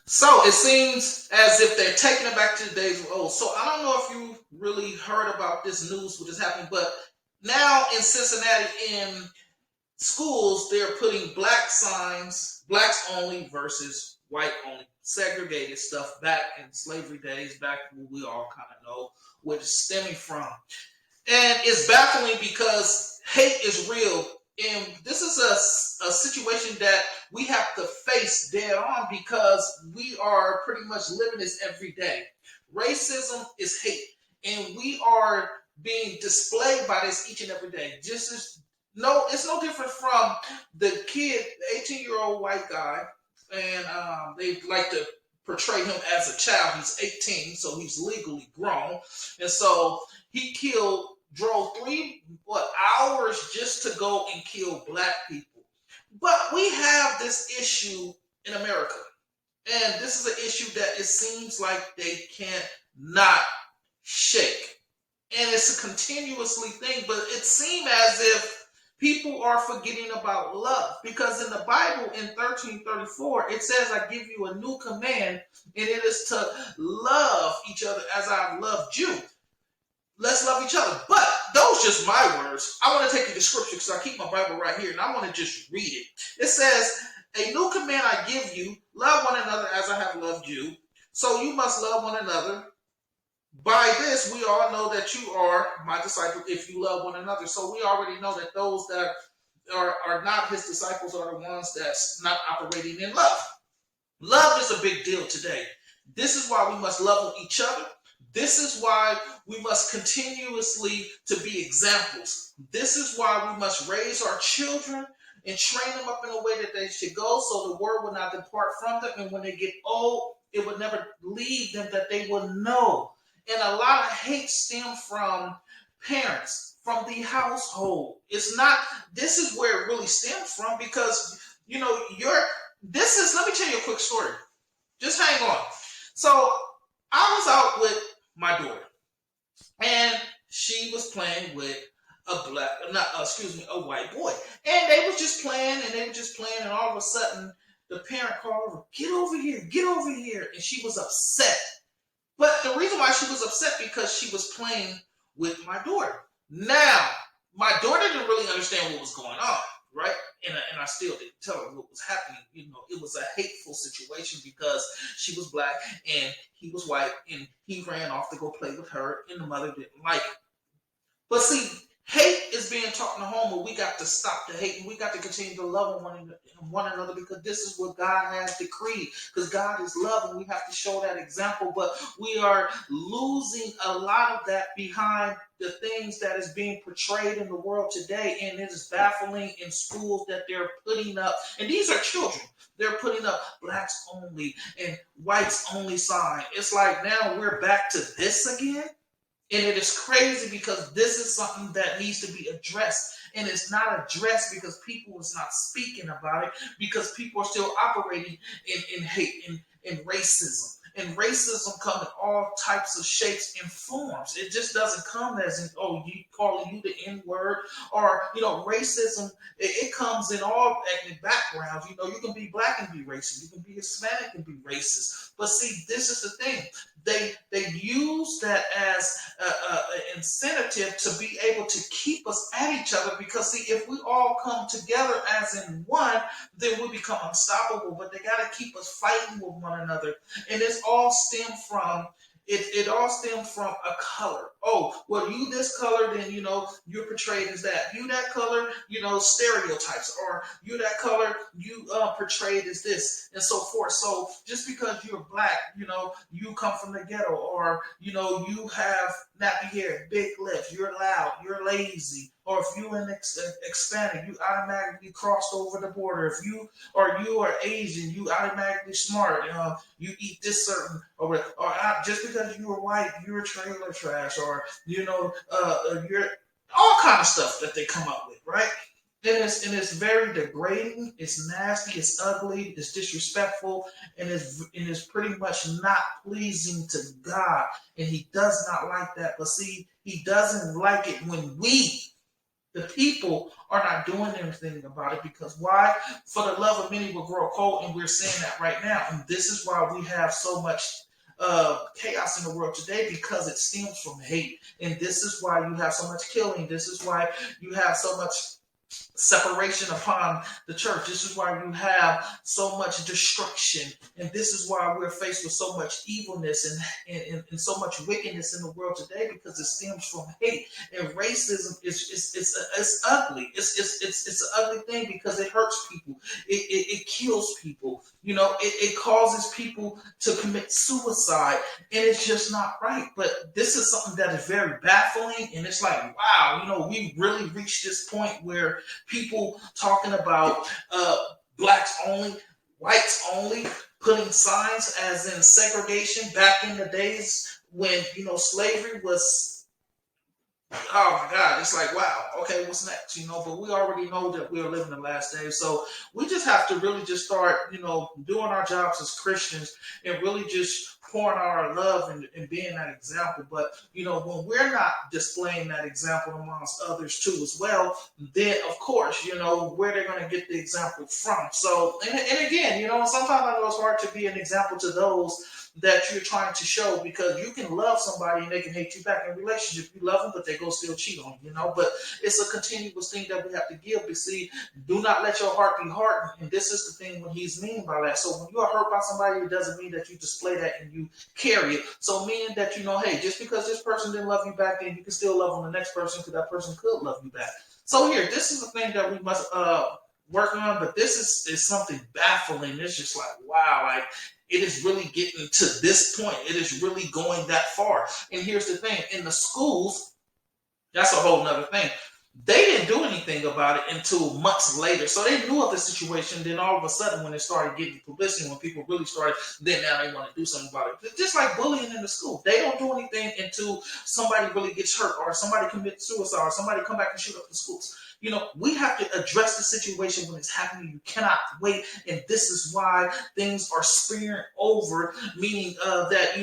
So it seems as if they're taking it back to the days of old. So I don't know if you really heard about this news, what is happening, but now in Cincinnati, in schools, they're putting black signs, blacks only versus white only, segregated stuff back in slavery days, back when we all kind of know where it's stemming from. And it's baffling because hate is real. And this is a situation that we have to face dead on because we are pretty much living this every day. Racism is hate. And we are being displayed by this each and every day. Just as no, it's no different from the kid, the 18-year-old white guy, and they like to portray him as a child. He's 18, so he's legally grown, and so he drove hours just to go and kill black people. But we have this issue in America, and this is an issue that it seems like they can't not shake, and it's a continuously thing. But it seems as if people are forgetting about love, because in the Bible in 13:34 it says, I give you a new command, and it is to love each other as I've loved you. Let's love each other. But those just my words. I want to take you to scripture because I keep my Bible right here and I want to just read it. It says, a new command I give you, love one another as I have loved you. So you must love one another. By this, we all know that you are my disciples if you love one another. So we already know that those that are not his disciples are the ones that's not operating in love. Love is a big deal today. This is why we must love each other. This is why we must continuously to be examples. This is why we must raise our children and train them up in a way that they should go, so the word will not depart from them. And when they get old, it would never leave them, that they will know. And a lot of hate stems from parents, from the household. It's not, this is where it really stems from, because, let me tell you a quick story. Just hang on. So I was out with my daughter, and she was playing with a white boy. And they was just playing, and all of a sudden, the parent called her, get over here. And she was upset. But the reason why she was upset, because she was playing with my daughter. Now, my daughter didn't really understand what was going on, right? And I still didn't tell her what was happening. It was a hateful situation because she was black and he was white, and he ran off to go play with her, and the mother didn't like it. But see, hate is being taught in the home, and we got to stop the hate, and we got to continue to love one another, because this is what God has decreed. Because God is love, and we have to show that example. But we are losing a lot of that behind the things that is being portrayed in the world today, and it is baffling in schools that they're putting up. And these are children. They're putting up blacks only and whites only sign. It's like now we're back to this again. And it is crazy because this is something that needs to be addressed. And it's not addressed because people is not speaking about it, because people are still operating in hate and in racism. And racism comes in all types of shapes and forms. It just doesn't come as in, you calling you the N-word, or, racism. It comes in all ethnic backgrounds. You can be black and be racist. You can be Hispanic and be racist. But see, this is the thing. They use that as an incentive to be able to keep us at each other, because see, if we all come together as in one, then we become unstoppable. But they got to keep us fighting with one another, and it's all stemmed from it all stems from a color. Oh, well, you this color, then you're portrayed as that. You that color, stereotypes, or you that color, you portrayed as this, and so forth. So just because you're black, you come from the ghetto, or you have nappy hair, big lips, you're loud, you're lazy, or if you're an Hispanic, you automatically crossed over the border. If you are Asian, you automatically smart. You eat this certain, or just because you were white, you're trailer trash, or you're all kind of stuff that they come up with, right? And it's very degrading. It's nasty. It's ugly. It's disrespectful, and it's pretty much not pleasing to God. And He does not like that. But see, He doesn't like it when we, The people are not doing anything about it because why? For the love of many will grow cold, and we're seeing that right now. And this is why we have so much chaos in the world today because it stems from hate. And this is why you have so much killing. This is why you have so much separation upon the church. This is why you have so much destruction. And this is why we're faced with so much evilness and so much wickedness in the world today because it stems from hate. And racism is ugly. It's an ugly thing because it hurts people. It kills people. It causes people to commit suicide. And it's just not right. But this is something that is very baffling. And it's like, wow, we really reached this point where people talking about blacks only, whites only, putting signs as in segregation back in the days when, slavery was, oh my God, it's like, wow, okay, what's next? But we already know that we're living the last days. So we just have to really just start, doing our jobs as Christians and really just pouring our love and being that example. But, when we're not displaying that example amongst others too as well, then of course, where they're going to get the example from. So, and again, sometimes I know it's hard to be an example to those that you're trying to show because you can love somebody and they can hate you back in a relationship. You love them, but they go still cheat on you, But it's a continuous thing that we have to give. You see, do not let your heart be hardened. And this is the thing when he's mean by that. So when you are hurt by somebody, it doesn't mean that you display that and you carry it. So meaning that, hey, just because this person didn't love you back then, you can still love on the next person because that person could love you back. So here, this is the thing that we must work on, but this is something baffling. It's just like, wow, like it is really getting to this point. It is really going that far. And here's the thing, in the schools, that's a whole nother thing. They didn't do anything about it until months later. So they knew of the situation. Then all of a sudden, when it started getting publicity, when people really started, then now they want to do something about it. Just like bullying in the school. They don't do anything until somebody really gets hurt or somebody commits suicide or somebody come back and shoot up the schools. We have to address the situation when it's happening. You cannot wait. And this is why things are spearing over, meaning that,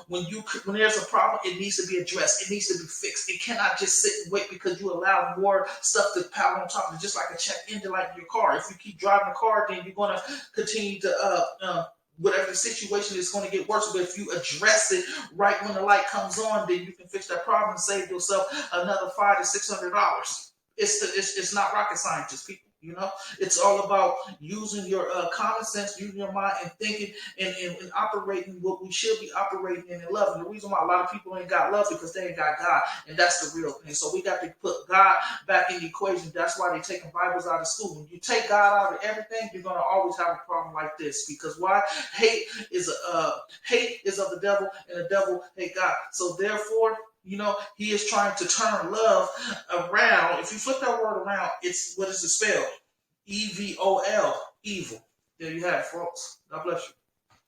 when there's a problem, it needs to be addressed. It needs to be fixed. It cannot just sit and wait because you allow more stuff to pile on top of it, just like a check engine, like your car. If you keep driving the car, then you're going to continue to whatever the situation is going to get worse. But if you address it right when the light comes on, then you can fix that problem and save yourself another $500 to $600. It's not rocket scientists, people. It's all about using your common sense, using your mind, and thinking and operating what we should be operating in and love. And the reason why a lot of people ain't got love because they ain't got God, and that's the real thing. So we got to put God back in the equation. That's why they're taking Bibles out of school. When you take God out of everything, you're gonna always have a problem like this. Because why? Hate is of the devil, and the devil hate God. So therefore, he is trying to turn love around. If you flip that word around, what is it spelled? EVOL, evil. There you have it, folks. God bless you.